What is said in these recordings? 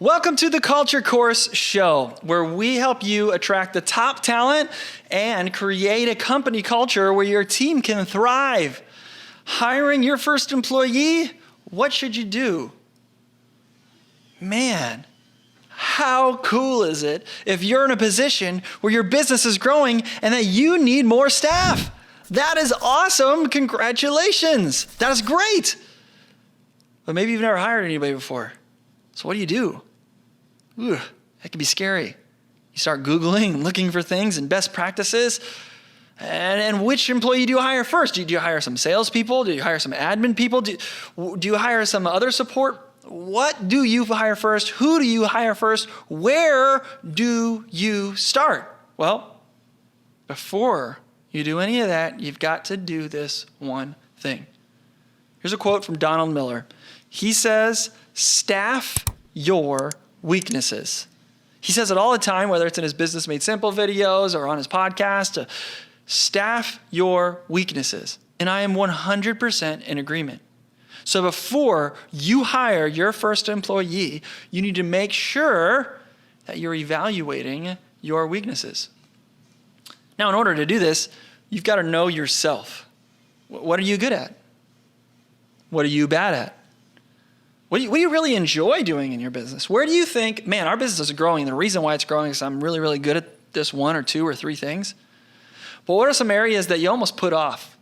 Welcome to the Culture Course Show, where we help you attract the top talent and create a company culture where your team can thrive. Hiring your first employee, what should you do? Man, how cool is it if you're in a position where your business is growing and that you need more staff? That is awesome. Congratulations. That is great. But maybe you've never hired anybody before. So what do? Ooh, that can be scary. You start Googling, looking for things and best practices. And which employee do you hire first? Do you hire some salespeople? Do you hire some admin people? Do you hire some other support? What do you hire first? Who do you hire first? Where do you start? Well, before you do any of that, you've got to do this one thing. Here's a quote from Donald Miller. He says, staff your weaknesses. He says it all the time, whether it's in his Business Made Simple videos or on his podcast, staff your weaknesses. And I am 100% in agreement. So before you hire your first employee, you need to make sure that you're evaluating your weaknesses. Now, in order to do this, you've got to know yourself. What are you good at? What are you bad at? What do you really enjoy doing in your business? Where do you think, man, our business is growing. The reason why it's growing is I'm really, really good at this one or two or three things. But what are some areas that you almost put off?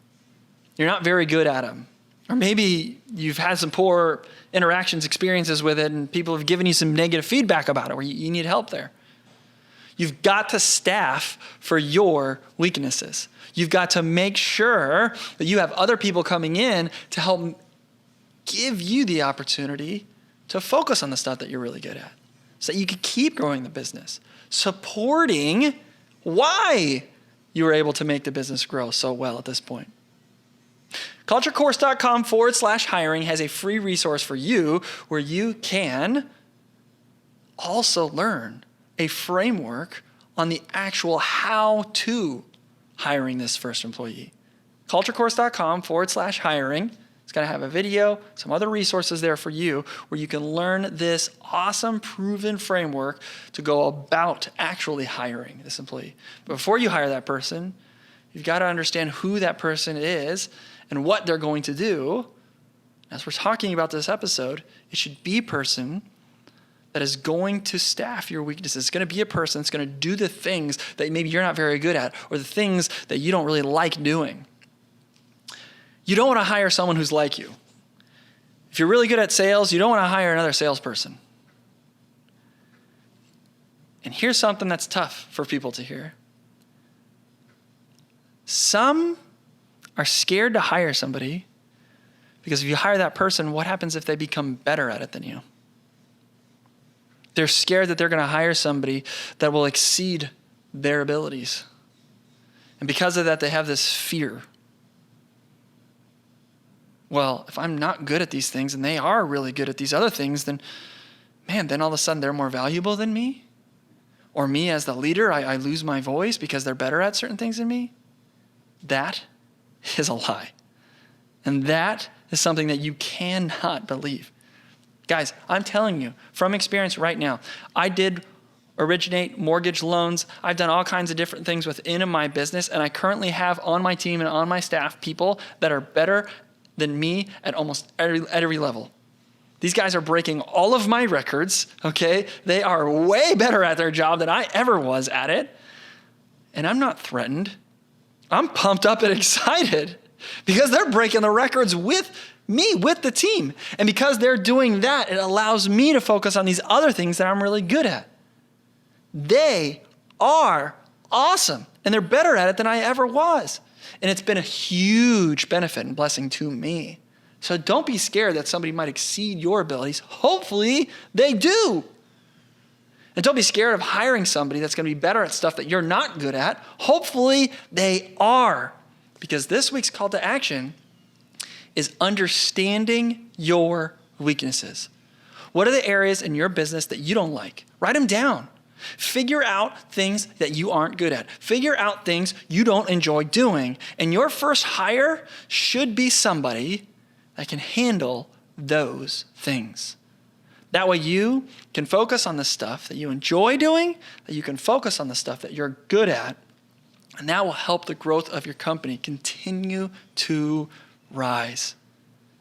You're not very good at them. Or maybe you've had some poor experiences with it, and people have given you some negative feedback about it where you need help there. You've got to staff for your weaknesses. You've got to make sure that you have other people coming in to help give you the opportunity to focus on the stuff that you're really good at so that you can keep growing the business, supporting why you were able to make the business grow so well at this point. CultureCourse.com/hiring has a free resource for you where you can also learn a framework on the actual how to hiring this first employee. CultureCourse.com/hiring. It's going to have a video, some other resources there for you where you can learn this awesome proven framework to go about actually hiring this employee. But before you hire that person, you've got to understand who that person is and what they're going to do. As we're talking about this episode, it should be a person that is going to staff your weaknesses. It's going to be a person that's going to do the things that maybe you're not very good at or the things that you don't really like doing. You don't want to hire someone who's like you. If you're really good at sales, you don't want to hire another salesperson. And here's something that's tough for people to hear. Some are scared to hire somebody because if you hire that person, what happens if they become better at it than you? They're scared that they're going to hire somebody that will exceed their abilities. And because of that, they have this fear. Well, if I'm not good at these things and they are really good at these other things, then all of a sudden they're more valuable than me? Or me as the leader, I lose my voice because they're better at certain things than me? That is a lie. And that is something that you cannot believe. Guys, I'm telling you from experience right now, I did originate mortgage loans. I've done all kinds of different things within my business, and I currently have on my team and on my staff people that are better than me at almost every level. These guys are breaking all of my records, okay? They are way better at their job than I ever was at it. And I'm not threatened. I'm pumped up and excited because they're breaking the records with me, with the team. And because they're doing that, it allows me to focus on these other things that I'm really good at. They are awesome, and they're better at it than I ever was. And it's been a huge benefit and blessing to me. So don't be scared that somebody might exceed your abilities. Hopefully they do. And don't be scared of hiring somebody that's going to be better at stuff that you're not good at. Hopefully they are. Because this week's call to action is understanding your weaknesses. What are the areas in your business that you don't like? Write them down. Figure out things that you aren't good at. Figure out things you don't enjoy doing. And your first hire should be somebody that can handle those things. That way you can focus on the stuff that you enjoy doing, that you can focus on the stuff that you're good at, and that will help the growth of your company continue to rise.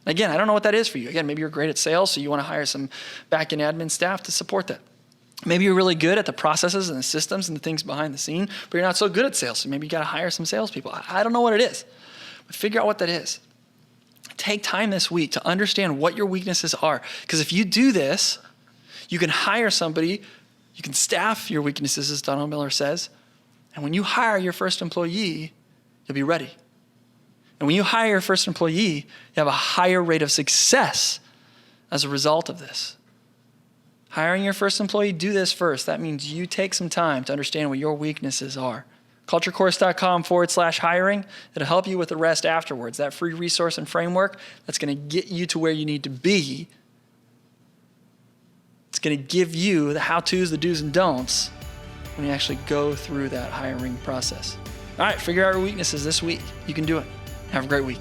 Again, I don't know what that is for you. Again, maybe you're great at sales, so you want to hire some back-end admin staff to support that. Maybe you're really good at the processes and the systems and the things behind the scene, but you're not so good at sales, so maybe you got to hire some salespeople. I don't know what it is, but figure out what that is. Take time this week to understand what your weaknesses are, because if you do this, you can hire somebody, you can staff your weaknesses, as Donald Miller says, and when you hire your first employee, you'll be ready. And when you hire your first employee, you have a higher rate of success as a result of this. Hiring your first employee, do this first. That means you take some time to understand what your weaknesses are. culturecourse.com/hiring. It'll help you with the rest afterwards. That free resource and framework, that's going to get you to where you need to be. It's going to give you the how-tos, the do's and don'ts when you actually go through that hiring process. All right, figure out your weaknesses this week. You can do it. Have a great week.